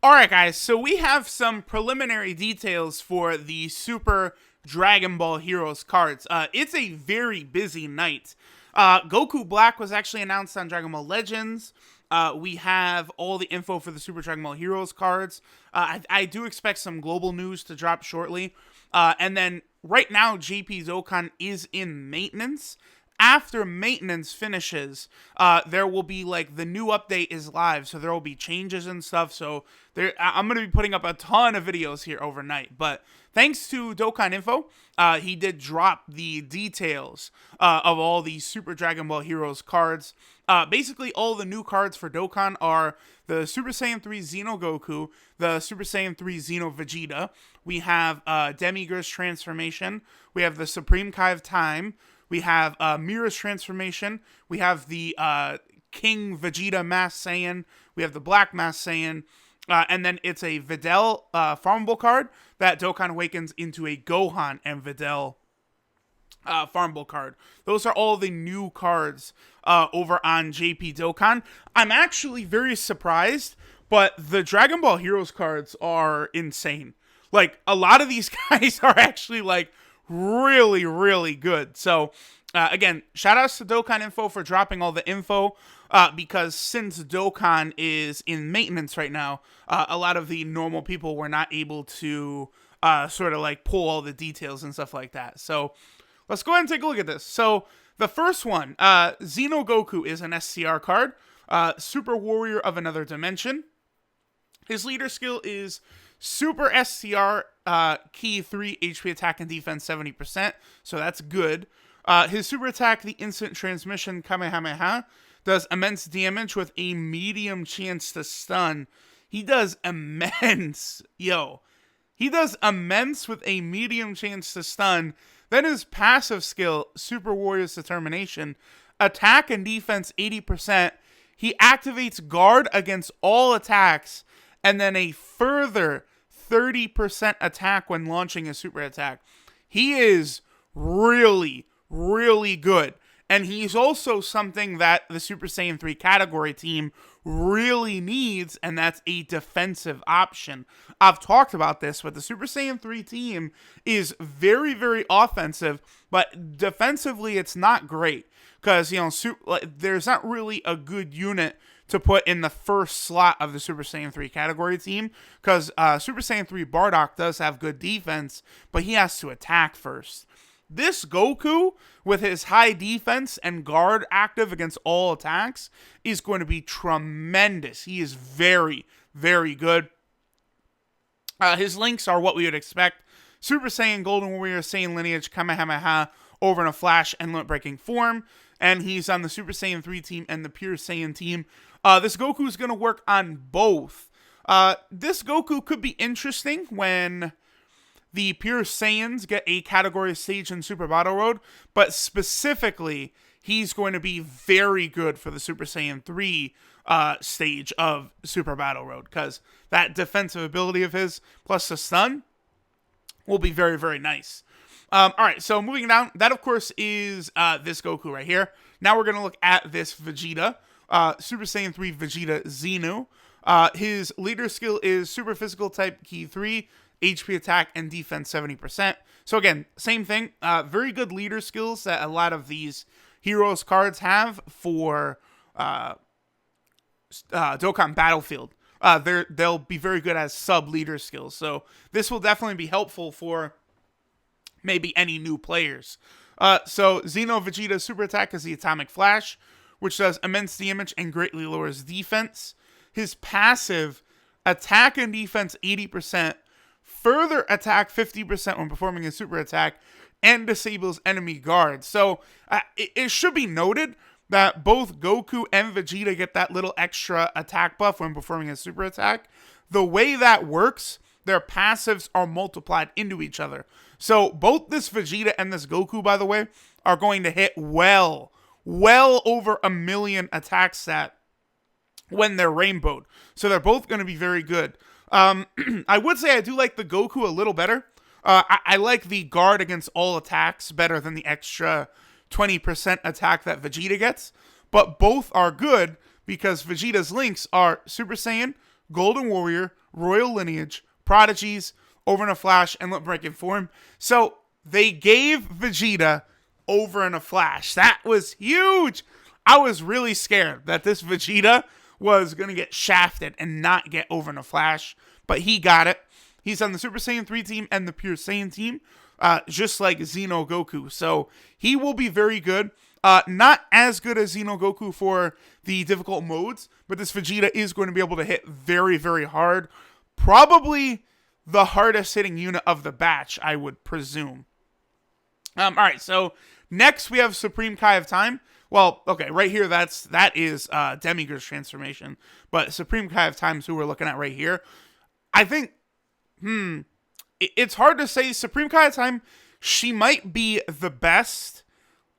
Alright guys, so we have some preliminary details for the Super Dragon Ball Heroes cards. It's a very busy night. Goku Black was actually announced on Dragon Ball Legends. We have all the info for the Super Dragon Ball Heroes cards. I do expect some global news to drop shortly. And then right now, JP Dokkan is in maintenance. After maintenance finishes, there will be like the new update is live, so there will be changes and stuff. So I'm going to be putting up a ton of videos here overnight. But thanks to Dokkan Info, he did drop the details of all the Super Dragon Ball Heroes cards. Basically, all the new cards for Dokkan are the Super Saiyan 3 Xeno Goku, the Super Saiyan 3 Xeno Vegeta. We have Demi Gras transformation. We have the Supreme Kai of Time. We have Mira's transformation. We have the King Vegeta Masked Saiyan. We have the Black Masked Saiyan. And then it's a Videl farmable card that Dokkan awakens into a Gohan and Videl farmable card. Those are all the new cards over on JP Dokkan. I'm actually very surprised, but the Dragon Ball Heroes cards are insane. Like, a lot of these guys are actually, like, really, really good. So, again, shout outs to Dokkan Info for dropping all the info, because since Dokkan is in maintenance right now, a lot of the normal people were not able to sort of like pull all the details and stuff like that. So, let's go ahead and take a look at this. So, the first one, Xeno Goku is an SCR card, Super Warrior of Another Dimension. His leader skill is Super SCR, key 3, HP attack and defense 70%, so that's good. His super attack, the instant transmission Kamehameha, does immense damage with a medium chance to stun. He does immense, he does immense with a medium chance to stun. Then his passive skill, Super Warrior's Determination, attack and defense 80%. He activates guard against all attacks, and then a further 30% attack when launching a super attack. He is really, really good. And he's also something that the Super Saiyan 3 category team really needs, and that's a defensive option. I've talked about this, but the Super Saiyan 3 team is very, very offensive, but defensively it's not great. Because, there's not really a good unit to put in the first slot of the Super Saiyan 3 category team, because Super Saiyan 3 Bardock does have good defense, but he has to attack first. This Goku, with his high defense and guard active against all attacks, is going to be tremendous. He is very, very good. His links are what we would expect. Super Saiyan, Golden Warrior, Saiyan Lineage, Kamehameha, over in a flash and limit-breaking form. And he's on the Super Saiyan 3 team and the Pure Saiyan team. This Goku is going to work on both. This Goku could be interesting when the Pure Saiyans get a category stage in Super Battle Road, but specifically, he's going to be very good for the Super Saiyan 3 stage of Super Battle Road, because that defensive ability of his, plus the stun, will be very, very nice. Alright, so moving down, that of course is this Goku right here. Now we're going to look at this Vegeta, Super Saiyan 3 Vegeta Xenu. His leader skill is Super Physical Type Key 3, HP attack and defense 70%. So again, same thing, very good leader skills that a lot of these Heroes cards have for Dokkan Battlefield. They'll be very good as sub-leader skills, so this will definitely be helpful for maybe any new players. So Xeno Vegeta super attack is the Atomic Flash, which does immense damage and greatly lowers defense. His passive, attack and defense 80%, further attack 50% when performing a super attack, and disables enemy guards. So it should be noted that both Goku and Vegeta get that little extra attack buff when performing a super attack. The way that works, their passives are multiplied into each other. So both this Vegeta and this Goku, by the way, are going to hit well over 1 million attack stat when they're rainbowed. So they're both going to be very good. I would say I do like the Goku a little better. I like the guard against all attacks better than the extra 20% attack that Vegeta gets. But both are good because Vegeta's links are Super Saiyan, Golden Warrior, Royal Lineage, Prodigies, Over in a Flash, and Breaking Form. So they gave Vegeta Over in a Flash. That was huge. I was really scared that this Vegeta was going to get shafted and not get Over in a Flash, but he got it. He's on the Super Saiyan 3 team and the Pure Saiyan team, just like Xeno Goku. So he will be very good. Not as good as Xeno Goku for the difficult modes, but this Vegeta is going to be able to hit very, very hard. Probably the hardest hitting unit of the batch, I would presume. Alright, so next we have Supreme Kai of Time. Well, okay, right here, that is Demi Gras transformation. But Supreme Kai of Time is who we're looking at right here. I think, it's hard to say. Supreme Kai of Time, she might be the best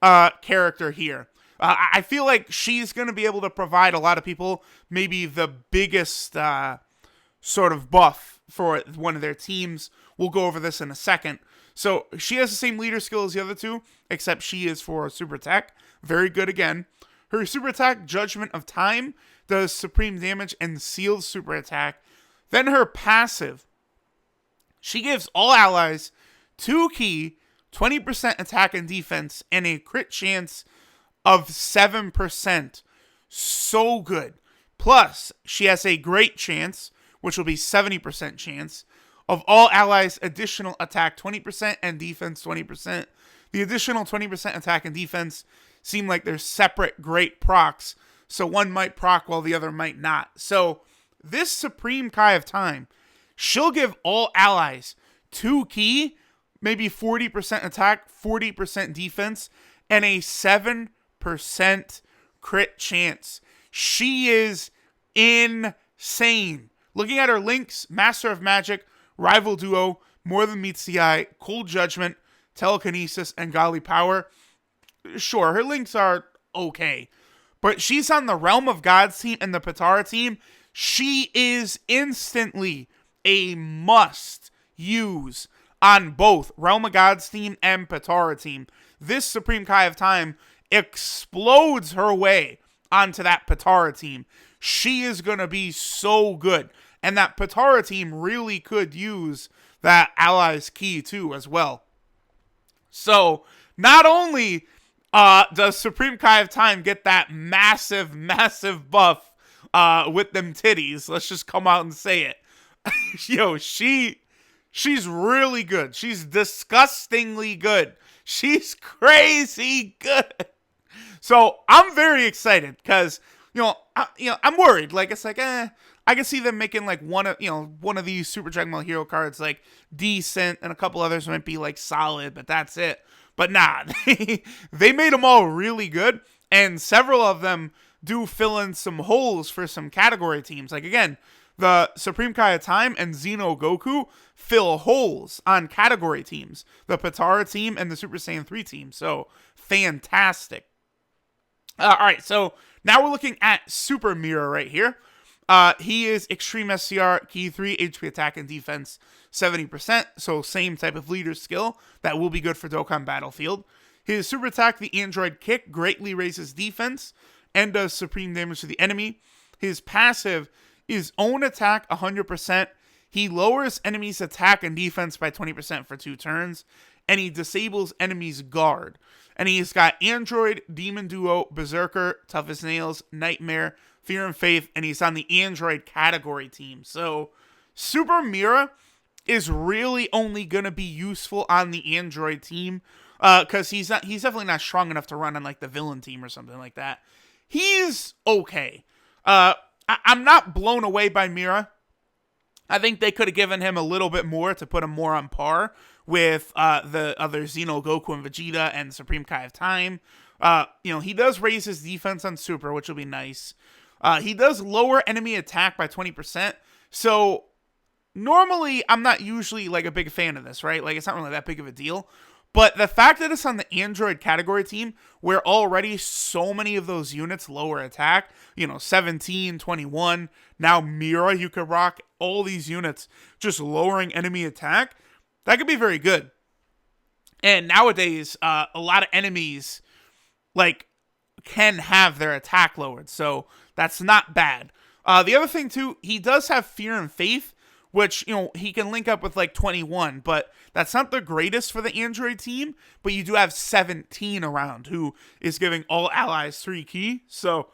character here. I feel like she's going to be able to provide a lot of people maybe the biggest sort of buff for one of their teams. We'll go over this in a second. So she has the same leader skill as the other two, except she is for super attack. Very good again. Her super attack, Judgment of Time, does supreme damage and seals super attack. Then her passive, she gives all allies 2 ki, 20% attack and defense, and a crit chance of 7%. So good. Plus, she has a great chance, which will be 70% chance, of all allies' additional attack 20% and defense 20%. The additional 20% attack and defense seem like they're separate great procs, so one might proc while the other might not. So, this Supreme Kai of Time, she'll give all allies 2 ki, maybe 40% attack, 40% defense, and a 7% crit chance. She is insane. Looking at her links, Master of Magic, Rival Duo, More Than Meets the Eye, Cold Judgment, Telekinesis, and Godly Power. Sure, her links are okay. But she's on the Realm of Gods team and the Patara team. She is instantly a must-use on both Realm of Gods team and Patara team. This Supreme Kai of Time explodes her way onto that Patara team. She is going to be so good. And that Patara team really could use that allies ki too as well. So, not only does Supreme Kai of Time get that massive, massive buff with them titties, let's just come out and say it. Yo, she's really good. She's disgustingly good. She's crazy good. So, I'm very excited because, I'm worried. Like, it's like, I can see them making like one of these Super Dragon Ball Hero cards like decent, and a couple others might be like solid, but that's it. But nah, they made them all really good, and several of them do fill in some holes for some category teams. Like again, the Supreme Kai of Time and Xeno Goku fill holes on category teams. The Patara team and the Super Saiyan 3 team. So fantastic. Alright, so now we're looking at Super Mira right here. He is Extreme SCR, Ki 3, HP attack and defense 70%, so same type of leader skill. That will be good for Dokkan Battlefield. His super attack, the Android Kick, greatly raises defense and does supreme damage to the enemy. His passive is own attack 100%. He lowers enemies' attack and defense by 20% for 2 turns, and he disables enemies' guard. And he's got Android, Demon Duo, Berserker, Tough as Nails, Nightmare, Fear and Faith, and he's on the Android category team. So, Super Mira is really only going to be useful on the Android team, because he's definitely not strong enough to run on, like, the villain team or something like that. He's okay. I'm not blown away by Mira. I think they could have given him a little bit more to put him more on par with the other Xeno, Goku, and Vegeta, and Supreme Kai of Time. He does raise his defense on Super, which will be nice. He does lower enemy attack by 20%. So, normally, I'm not usually, like, a big fan of this, right? Like, it's not really that big of a deal. But the fact that it's on the Android category team, where already so many of those units lower attack, 17, 21, now Mira, you could rock all these units just lowering enemy attack, that could be very good. And nowadays, a lot of enemies, like, can have their attack lowered, so that's not bad. The other thing, too, he does have Fear and Faith, which, he can link up with, 21, but that's not the greatest for the Android team, but you do have 17 around, who is giving all allies 3 ki, so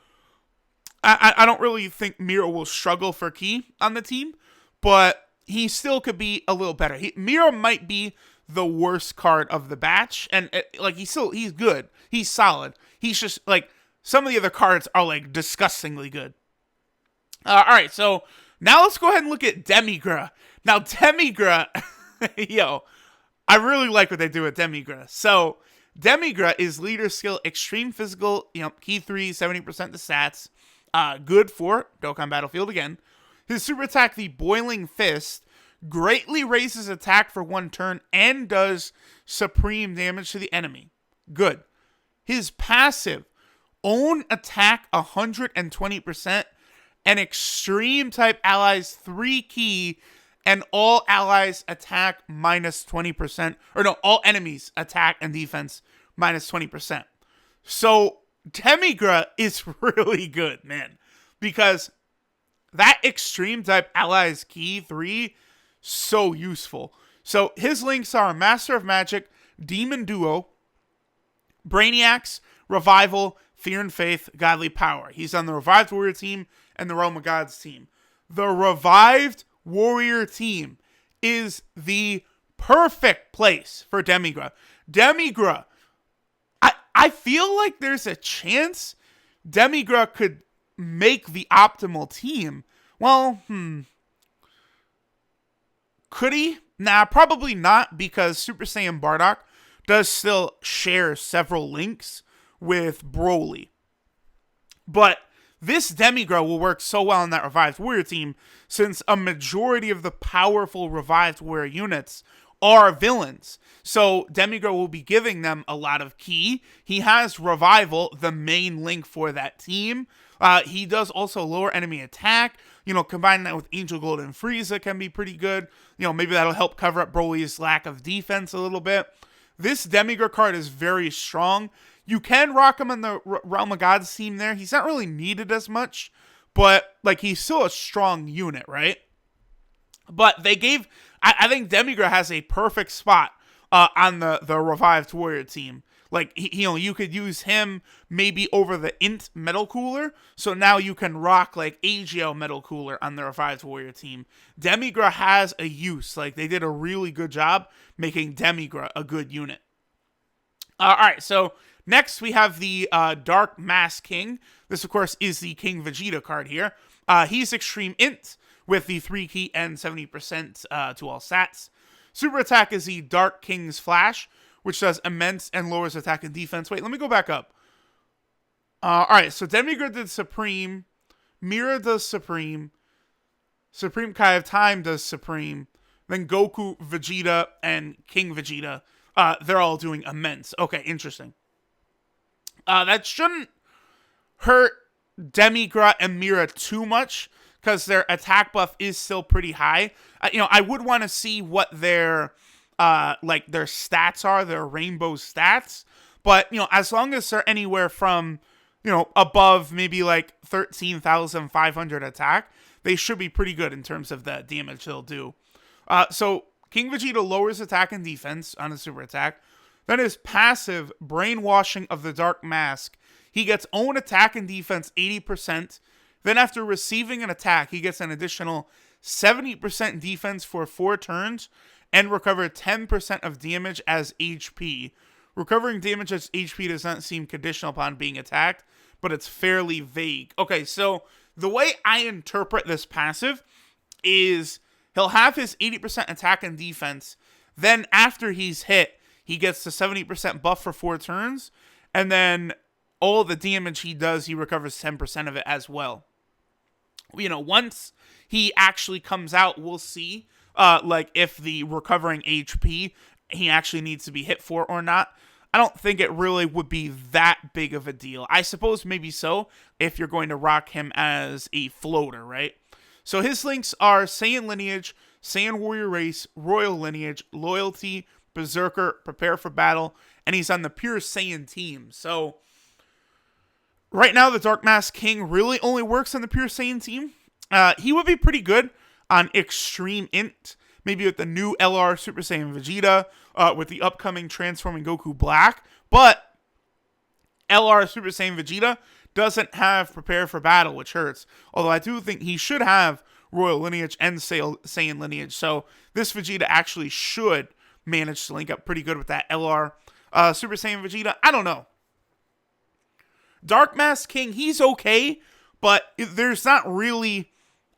I don't really think Mira will struggle for ki on the team, but he still could be a little better. Mira might be the worst card of the batch, and he's good, he's solid, he's just, some of the other cards are, disgustingly good. Alright, so now let's go ahead and look at Demi Gras. Now, Demi Gras, I really like what they do with Demi Gras. So, Demi Gras is Leader Skill, Extreme Physical, Key 3, 70% the stats. Good for Dokkan Battlefield again. His super attack, the Boiling Fist, greatly raises attack for 1 turn and does supreme damage to the enemy. Good. His passive, Own Attack 120%, and Extreme type allies 3 ki, and all allies attack minus 20%, or no, all enemies attack and defense minus 20%. So, Demi Gras is really good, man, because that Extreme type allies ki 3, so useful. So, his links are Master of Magic, Demon Duo, Brainiacs, Revival, Fear and Faith, Godly Power. He's on the Revived Warrior team and the Realm of Gods team. The Revived Warrior team is the perfect place for Demi Gras. Demi Gras, I feel like there's a chance Demi Gras could make the optimal team. Well, could he? Nah, probably not, because Super Saiyan Bardock does still share several links with Broly. But this Demi Gras will work so well on that Revived Warrior team, since a majority of the powerful Revived Warrior units are villains. So Demi Gras will be giving them a lot of ki. He has Revival, the main link for that team. He does also lower enemy attack. Combining that with Angel Gold and Frieza can be pretty good. Maybe that'll help cover up Broly's lack of defense a little bit. This Demi Gras card is very strong. You can rock him on the Realm of Gods team there. He's not really needed as much, but, he's still a strong unit, right? But they gave... I think Demi Gras has a perfect spot on the Revived Warrior team. You could use him maybe over the Int Metal Cooler, so now you can rock, AGL Metal Cooler on the Revived Warrior team. Demi Gras has a use. They did a really good job making Demi Gras a good unit. Alright, so next we have the Dark Mask King. This, of course, is the King Vegeta card here. He's Extreme Int with the 3 ki and 70% to all stats. Super attack is the Dark King's Flash, which does immense and lowers attack and defense. Wait, let me go back up. Alright, so Demi Gras did Supreme. Mira does Supreme. Supreme Kai of Time does Supreme. Then Goku, Vegeta, and King Vegeta, they're all doing immense. Okay, interesting. That shouldn't hurt Demi Gras and Mira too much, because their attack buff is still pretty high. I would want to see what their stats are, their rainbow stats. But, as long as they're anywhere from, above maybe 13,500 attack, they should be pretty good in terms of the damage they'll do. So King Vegeta lowers attack and defense on his super attack. Then his passive, Brainwashing of the Dark Mask. He gets own attack and defense 80%. Then after receiving an attack, he gets an additional 70% defense for 4 turns and recover 10% of damage as HP. Recovering damage as HP does not seem conditional upon being attacked, but it's fairly vague. Okay, so the way I interpret this passive is he'll have his 80% attack and defense. Then after he's hit, he gets the 70% buff for 4 turns. And then all the damage he does, he recovers 10% of it as well. Once he actually comes out, we'll see, if the recovering HP he actually needs to be hit for or not. I don't think it really would be that big of a deal. I suppose maybe so, if you're going to rock him as a floater, right? So his links are Saiyan Lineage, Saiyan Warrior Race, Royal Lineage, Loyalty, Berserker, Prepare for Battle, and he's on the Pure Saiyan team. So right now, the Dark Mask King really only works on the Pure Saiyan team. He would be pretty good on Extreme Int, maybe with the new LR Super Saiyan Vegeta, with the upcoming Transforming Goku Black, but LR Super Saiyan Vegeta doesn't have Prepare for Battle, which hurts, although I do think he should have Royal Lineage and Saiyan Lineage, so this Vegeta actually should manage to link up pretty good with that LR Super Saiyan Vegeta. I don't know. Dark Mask King, he's okay, but there's not really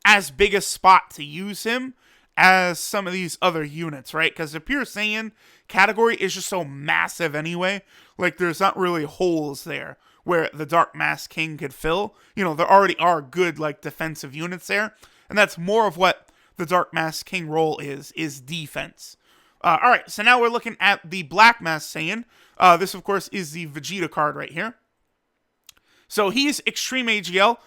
as big a spot to use him as some of these other units, right? Because the Pure Saiyan category is just so massive anyway. Like, there's not really holes there where the Dark Mask King could fill. You know, there already are good, like, defensive units there. And that's more of what the Dark Mask King role is defense. Alright, so now we're looking at the Black Mask Saiyan. This, of course, is the Vegeta card right here. So he's Extreme AGL,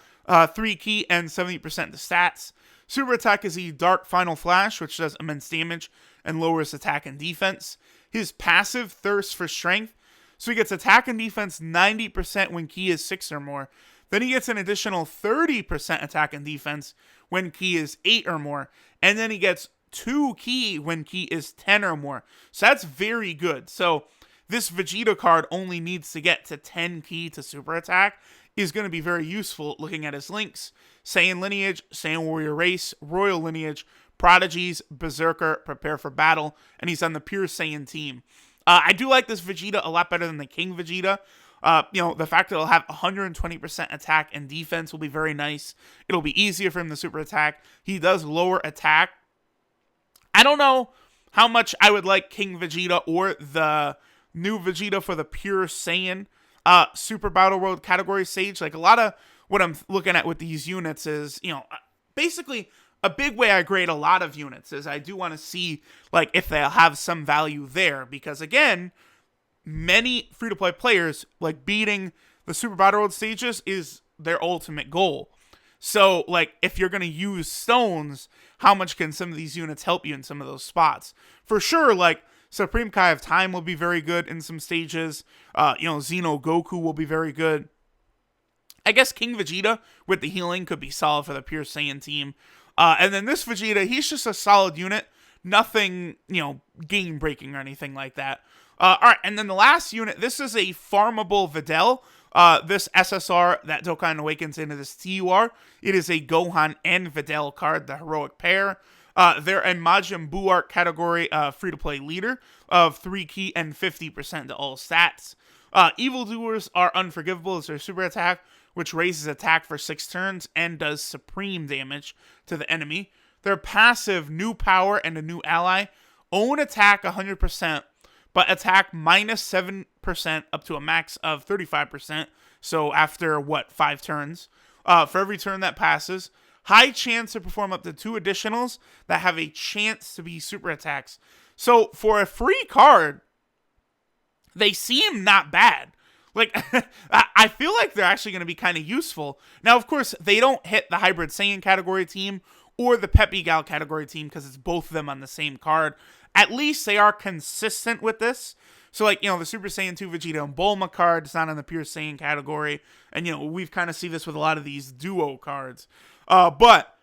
3 key and 70% the stats. Super attack is the Dark Final Flash, which does immense damage and lowers attack and defense. His passive, Thirst for Strength, so he gets attack and defense 90% when key is 6 or more. Then he gets an additional 30% attack and defense when key is 8 or more. And then he gets 2 key when key is 10 or more. So that's very good. So this Vegeta card only needs to get to 10 key to super attack, is going to be very useful looking at his links. Saiyan Lineage, Saiyan Warrior Race, Royal Lineage, Prodigies, Berserker, Prepare for Battle, and he's on the Pure Saiyan team. I do like this Vegeta a lot better than the King Vegeta. You know, the fact that it'll have 120% attack and defense will be very nice. It'll be easier for him to super attack. He does lower attack. I don't know how much I would like King Vegeta or the new Vegeta for the Pure Saiyan Super Battle World category stage. Like, a lot of what I'm looking at with these units is, you know, basically a big way I grade a lot of units is I do want to see, like, if they'll have some value there. Because, again, many free-to-play players, like, beating the Super Battle World stages is their ultimate goal. So, like, if you're going to use stones, how much can some of these units help you in some of those spots? For sure, like, Supreme Kai of Time will be very good in some stages. You know, Xeno Goku will be very good. I guess King Vegeta with the healing could be solid for the Pure Saiyan team. And then this Vegeta, he's just a solid unit. Nothing, you know, game-breaking or anything like that. Alright, and then the last unit, this is a farmable Videl. This SSR that Dokkan awakens into this TUR. It is a Gohan and Videl card, the heroic pair. They're in Majin Buu Arc category free-to-play leader of 3 key and 50% to all stats. Evildoers are unforgivable as their super attack, which raises attack for 6 turns and does supreme damage to the enemy. Their passive, new power and a new ally, own attack 100%, but attack minus 7% up to a max of 35%. So after, 5 turns? For every turn that passes. High chance to perform up to 2 additionals that have a chance to be super attacks. So for a free card, they seem not bad. Like, I feel like they're actually going to be kind of useful. Now, of course, they don't hit the Hybrid Saiyan category team or the Peppy Gal category team because it's both of them on the same card. At least they are consistent with this. So, like, you know, the Super Saiyan 2 Vegeta and Bulma card is not on the Pure Saiyan category. And, you know, we've kind of seen this with a lot of these duo cards. But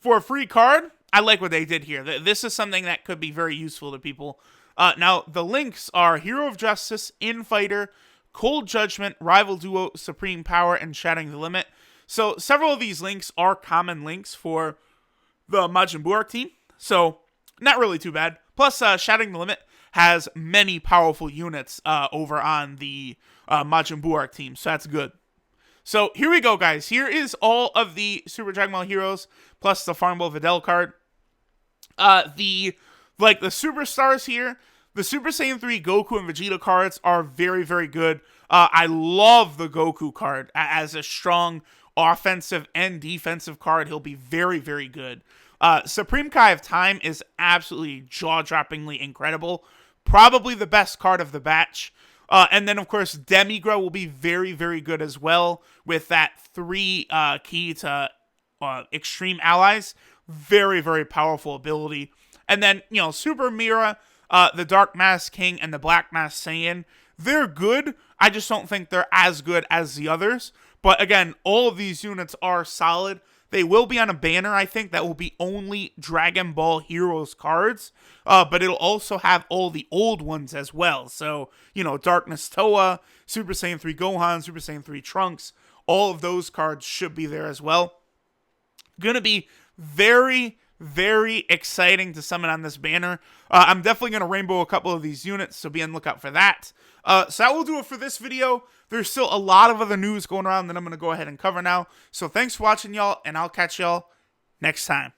for a free card, I like what they did here. This is something that could be very useful to people. Now, the links are Hero of Justice, Infighter, Cold Judgment, Rival Duo, Supreme Power, and Shatting the Limit. So, several of these links are common links for the Majin Buu Arc team. So, not really too bad. Plus, Shatting the Limit has many powerful units over on the Majin Buu Arc team. So, that's good. So, here we go, guys. Here is all of the Super Dragon Ball heroes, plus the Farmable Videl card. The superstars here, the Super Saiyan 3 Goku and Vegeta cards are very, very good. I love the Goku card as a strong offensive and defensive card. He'll be very, very good. Supreme Kai of Time is absolutely jaw-droppingly incredible. Probably the best card of the batch. And then, of course, Demi Gras will be very, very good as well with that 3 key to Extreme Allies. Very, very powerful ability. And then, you know, Super Mira, the Dark Mask King, and the Black Mask Saiyan, they're good. I just don't think they're as good as the others. But again, all of these units are solid. They will be on a banner, I think, that will be only Dragon Ball Heroes cards, but it'll also have all the old ones as well. So, you know, Darkness Toa, Super Saiyan 3 Gohan, Super Saiyan 3 Trunks, all of those cards should be there as well. Gonna be very, very exciting to summon on this banner. I'm definitely going to rainbow a couple of these units, so be on the lookout for that. So that will do it for this video. There's still a lot of other news going around that I'm going to go ahead and cover now. So thanks for watching, y'all, and I'll catch y'all next time.